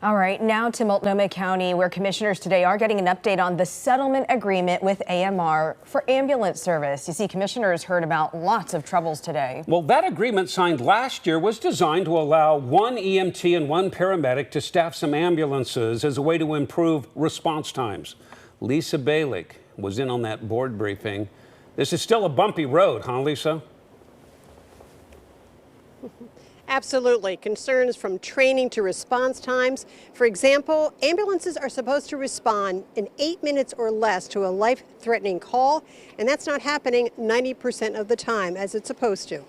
All right, now to Multnomah County, where commissioners today are getting an update on the settlement agreement with AMR for ambulance service. You see, commissioners heard about lots of troubles today. Well, that agreement signed last year was designed to allow one EMT and one paramedic to staff some ambulances as a way to improve response times. Lisa Balick was in on that board briefing. This is still a bumpy road, huh, Lisa? Absolutely. Concerns from training to response times. For example, ambulances are supposed to respond in 8 minutes or less to a life-threatening call, and that's not happening 90% of the time as it's supposed to.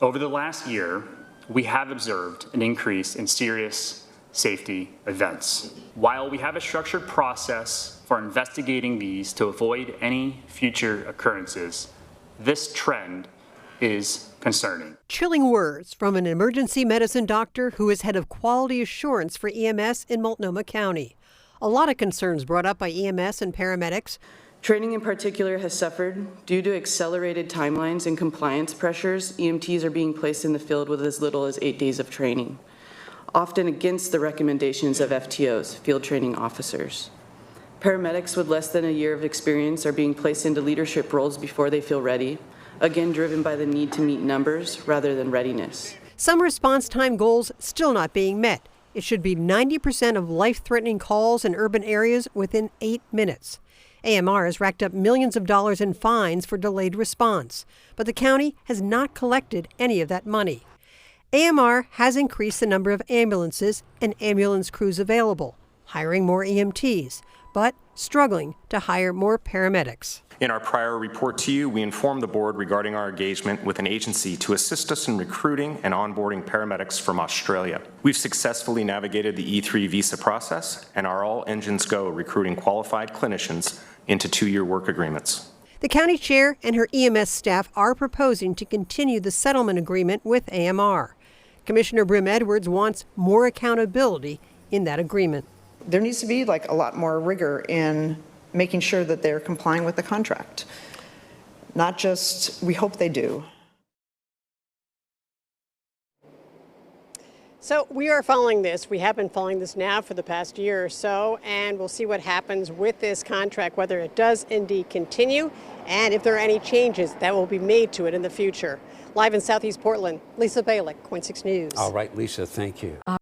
Over the last year, we have observed an increase in serious safety events. While we have a structured process for investigating these to avoid any future occurrences, this trend is concerning. Chilling words from an emergency medicine doctor who is head of quality assurance for EMS in Multnomah County. A lot of concerns brought up by EMS and paramedics. Training in particular has suffered due to accelerated timelines and compliance pressures. EMTs are being placed in the field with as little as 8 days of training, often against the recommendations of FTOs, field training officers. Paramedics with less than a year of experience are being placed into leadership roles before they feel ready, again driven by the need to meet numbers rather than readiness. Some response time goals still not being met. It should be 90% of life-threatening calls in urban areas within 8 minutes. AMR has racked up millions of dollars in fines for delayed response, but the county has not collected any of that money. AMR has increased the number of ambulances and ambulance crews available, hiring more EMTs, but struggling to hire more paramedics. In our prior report to you, we informed the board regarding our engagement with an agency to assist us in recruiting and onboarding paramedics from Australia. We've successfully navigated the E3 visa process and are all engines go recruiting qualified clinicians into 2-year work agreements. The county chair and her EMS staff are proposing to continue the settlement agreement with AMR. Commissioner Brim Edwards wants more accountability in that agreement. There needs to be a lot more rigor in making sure that they're complying with the contract. Not just, we hope they do. So we are following this. We have been following this now for the past year or so, and we'll see what happens with this contract, whether it does indeed continue, and if there are any changes that will be made to it in the future. Live in Southeast Portland, Lisa Balick, KOIN 6 News. All right, Lisa, thank you.